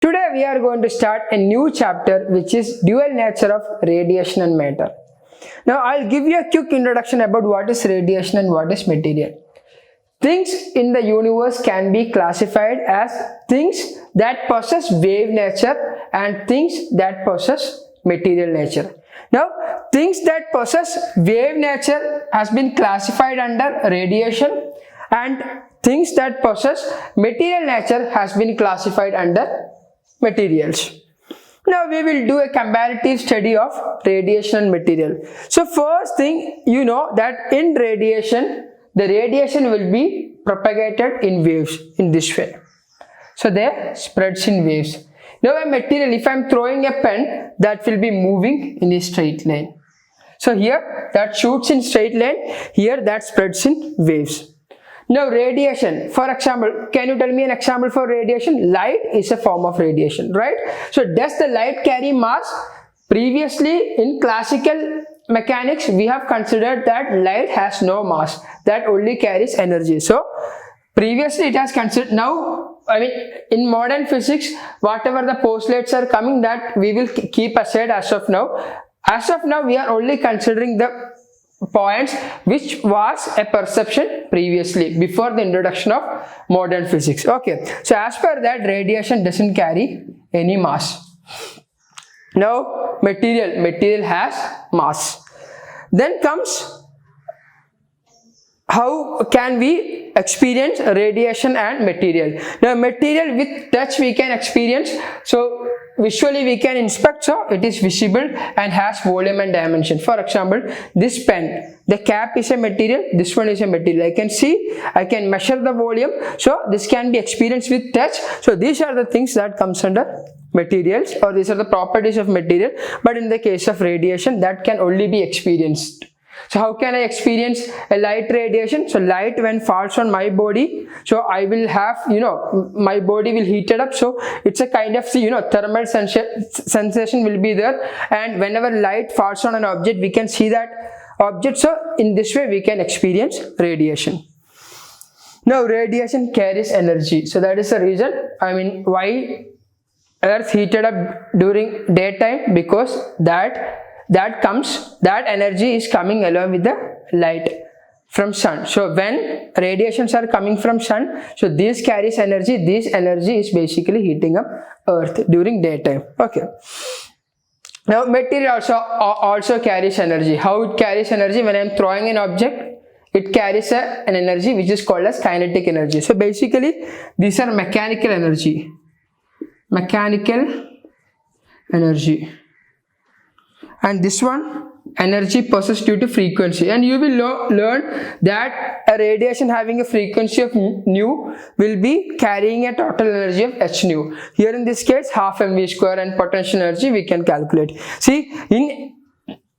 Today we are going to start a new chapter which is dual nature of radiation and matter. Now I'll give you a quick introduction about what is radiation and what is material. Things in the universe can be classified as things that possess wave nature and things that possess material nature. Now things that possess wave nature has been classified under radiation and things that possess material nature has been classified under materials. Now we will do a comparative study of radiation and material. So first thing, you know that in radiation, the radiation will be propagated in waves in this way. So they spreads in waves. Now a material, if I am throwing a pen, that will be moving in a straight line. So here that shoots in straight line, here that spreads in waves. Now radiation, for example, can you tell me an example for radiation? Light is a form of radiation, right? So does the light carry mass? Previously in classical mechanics, we have considered that light has no mass, that only carries energy. So previously it has considered, now in modern physics, whatever the postulates are coming, that we will keep aside as of now. As of now, we are only considering the points which was a perception previously before the introduction of modern physics. Okay, so as per that, radiation doesn't carry any mass. Now material has mass. Then comes how can we experience radiation and material. Now material with touch we can experience, so visually we can inspect, so it is visible and has volume and dimension. For example, this pen, the cap is a material, this one is a material. I can see, I can measure the volume, so this can be experienced with touch. So these are the things that comes under materials, or these are the properties of material. But in the case of radiation, that can only be experienced. So how can I experience a light radiation? So light when falls on my body, so I will have, my body will heat it up. So it's a kind of, thermal sensation will be there. And whenever light falls on an object, we can see that object. So in this way, we can experience radiation. Now radiation carries energy. So that is the reason, why Earth heated up during daytime, because that energy is coming along with the light from sun. So when radiations are coming from sun, so this carries energy. This energy is basically heating up Earth during daytime. Okay. Now material also carries energy. How it carries energy? When I am throwing an object, it carries an energy which is called as kinetic energy. So basically these are mechanical energy. And this one, energy possessed due to frequency. And you will learn that a radiation having a frequency of nu will be carrying a total energy of h nu. Here in this case, half mv square, and potential energy we can calculate. See, in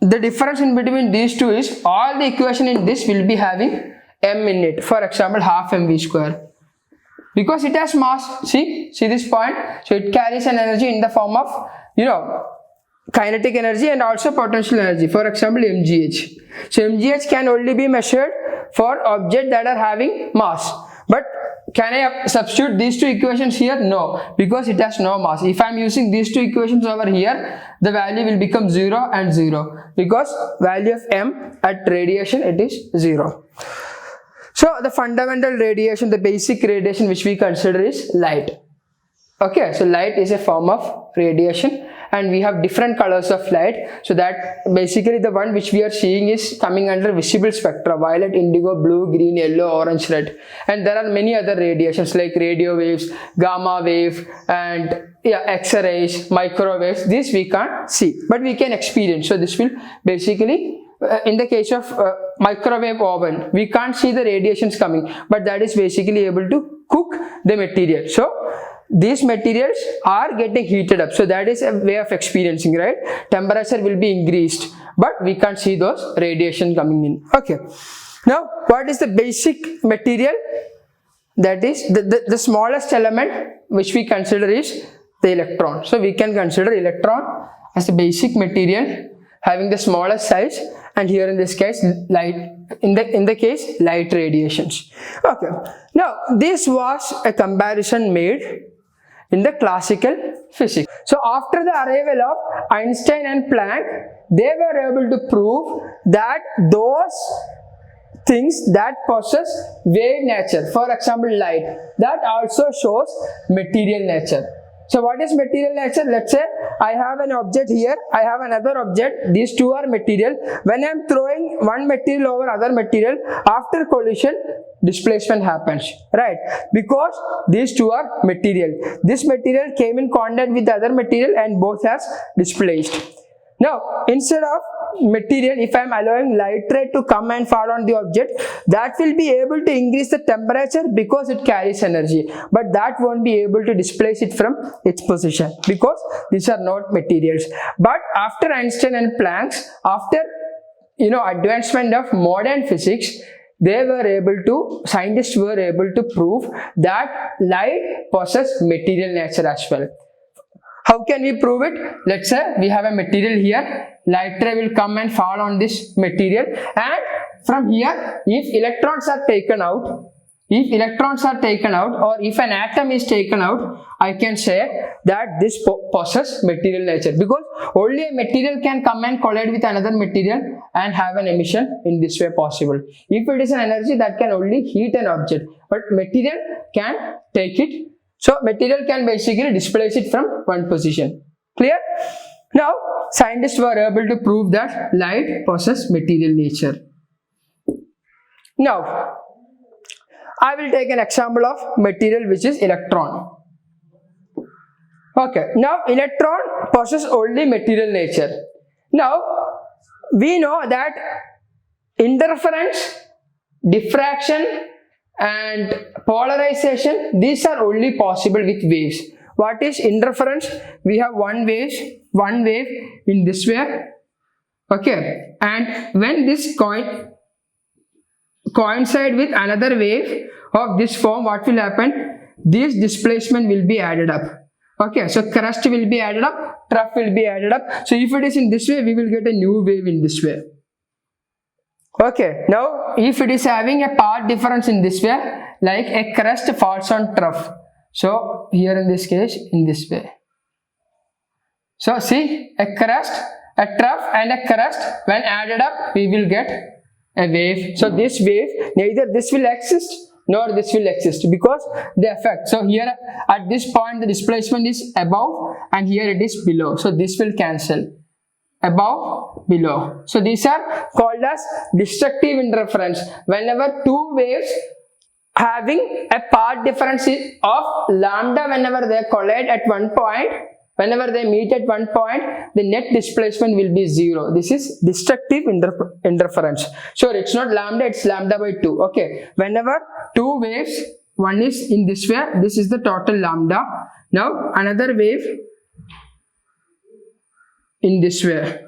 the difference in between these two is all the equation in this will be having m in it. For example, half mv square. Because it has mass, see this point, so it carries an energy in the form of, kinetic energy and also potential energy. For example, mgh. So mgh can only be measured for objects that are having mass. But can I substitute these two equations here? No, because it has no mass. If I am using these two equations over here, the value will become 0 and 0, because value of m at radiation, it is 0. So the fundamental radiation, the basic radiation which we consider is light. Okay, so light is a form of radiation, and we have different colors of light. So that basically the one which we are seeing is coming under visible spectra: violet, indigo, blue, green, yellow, orange, red. And there are many other radiations like radio waves, gamma wave, and X-rays, microwaves. This we can't see, but we can experience. So this will basically, in the case of microwave oven, we can't see the radiations coming, but that is basically able to cook the material. So these materials are getting heated up. So that is a way of experiencing, right? Temperature will be increased, but we can't see those radiation coming in. Okay. Now, what is the basic material? That is the smallest element which we consider is the electron. So we can consider electron as the basic material having the smallest size, and here in this case light, in the case light radiations. Okay, now this was a comparison made in the classical physics. So after the arrival of Einstein and Planck, they were able to prove that those things that possess wave nature, for example light, that also shows material nature. So what is material nature? Let's say I have an object here, I have another object, these two are material. When I am throwing one material over other material, after collision, displacement happens, right? Because these two are material. This material came in contact with the other material and both has displaced. Now, instead of material, if I am allowing light ray to come and fall on the object, that will be able to increase the temperature because it carries energy, but that won't be able to displace it from its position because these are not materials. But after Einstein and Planck, after advancement of modern physics, scientists were able to prove that light possesses material nature as well. How can we prove it? Let's say we have a material here, light ray will come and fall on this material, and from here, if electrons are taken out, or if an atom is taken out, I can say that this possesses material nature, because only a material can come and collide with another material and have an emission in this way possible. If it is an energy, that can only heat an object, but material can take it. So material can basically displace it from one position. Clear? Now scientists were able to prove that light possesses material nature. Now I will take an example of material which is electron. Okay, now electron possesses only material nature. Now we know that interference, diffraction and polarization, these are only possible with waves. What is interference? We have one wave in this way, okay, and when this coincide with another wave of this form, what will happen? This displacement will be added up. Okay, so crest will be added up, trough will be added up. So if it is in this way, we will get a new wave in this way. Okay, now if it is having a path difference in this way, like a crest falls on trough, so here in this case, in this way. So see, a crest, a trough and a crest, when added up, we will get a wave. So this wave, neither this will exist nor this will exist because the effect. So here at this point, the displacement is above and here it is below. So this will cancel. Above, below. So these are called as destructive interference. Whenever two waves having a path difference of lambda, whenever they collide at one point, whenever they meet at one point, the net displacement will be zero. This is destructive interference. Sure, it's not lambda, it's lambda by 2. Okay, whenever two waves, one is in this way, this is the total lambda. Now another wave in this way.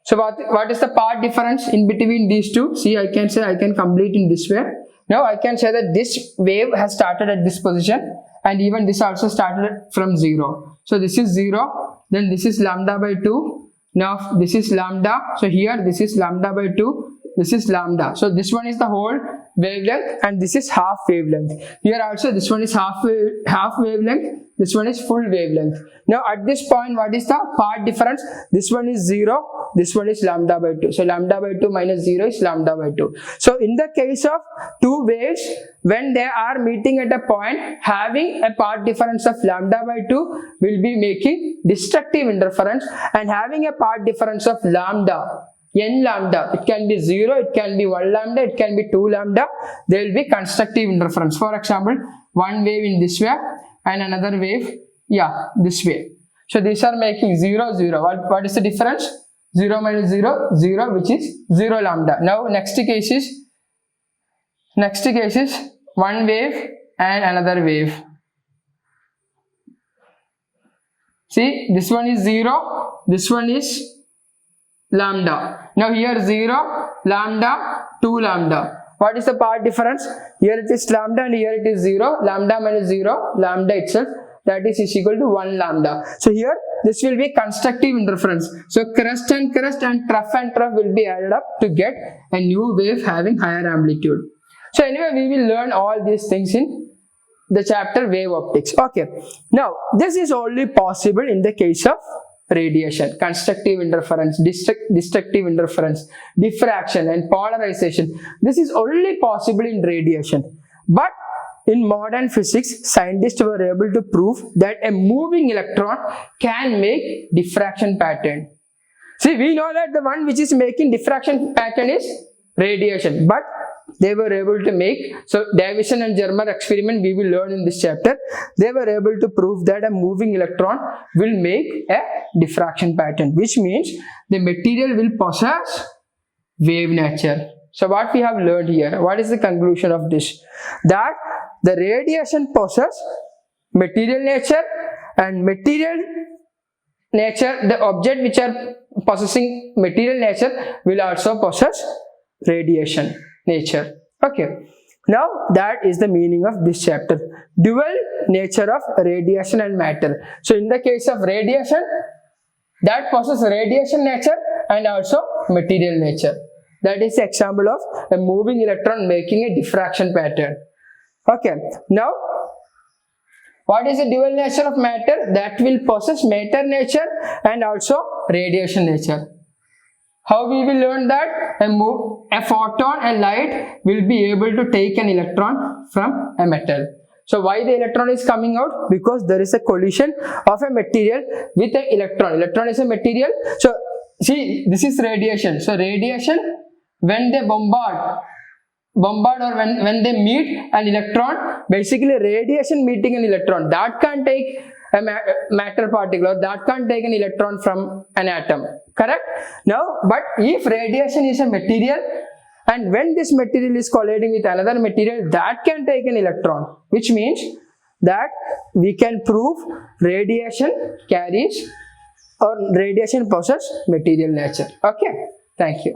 So what is the path difference in between these two? See, I can say I can complete in this way. Now I can say that this wave has started at this position and even this also started from 0. So this is 0, then this is lambda by 2. Now this is lambda. So here this is lambda by 2, this is lambda. So this one is the whole wavelength and this is half wavelength. Here also this one is half wavelength, this one is full wavelength. Now at this point, what is the path difference? This one is 0, this one is lambda by 2. So lambda by 2 minus 0 is lambda by 2. So in the case of two waves, when they are meeting at a point having a path difference of lambda by 2, will be making destructive interference, and having a path difference of lambda, n lambda, it can be 0, it can be 1 lambda, it can be 2 lambda, there will be constructive interference. For example, one wave in this way and another wave, this way. So these are making 0, 0. What is the difference? 0 minus 0, 0, which is 0 lambda. Now next case is one wave and another wave. See, this one is 0, this one is lambda. Now here 0, lambda, 2 lambda. What is the path difference? Here it is lambda and here it is 0. Lambda minus 0, lambda itself, that is equal to 1 lambda. So here this will be constructive interference. So crest and trough will be added up to get a new wave having higher amplitude. So anyway, we will learn all these things in the chapter wave optics. Okay, now this is only possible in the case of radiation, constructive interference, destructive interference, diffraction and polarization. This is only possible in radiation. But in modern physics, scientists were able to prove that a moving electron can make diffraction pattern. See, we know that the one which is making diffraction pattern is radiation, but they were able to make, so Davison and Germer experiment we will learn in this chapter, they were able to prove that a moving electron will make a diffraction pattern, which means the material will possess wave nature. So what we have learned here, what is the conclusion of this? That the radiation possesses material nature, and material nature, the object which are possessing material nature will also possess radiation nature. Okay, now that is the meaning of this chapter, dual nature of radiation and matter. So in the case of radiation, that possesses radiation nature and also material nature. That is the example of a moving electron making a diffraction pattern. Okay, now what is the dual nature of matter? That will possess matter nature and also radiation nature. How we will learn that? A photon and light will be able to take an electron from a metal. So why the electron is coming out? Because there is a collision of a material with an electron. Electron is a material. So see, this is radiation. So radiation, when they bombard or when they meet an electron, basically radiation meeting an electron, that can take a matter particle, or that can take an electron from an atom, correct? Now, but if radiation is a material, and when this material is colliding with another material, that can take an electron, which means that we can prove radiation carries, or radiation possesses material nature. Okay, thank you.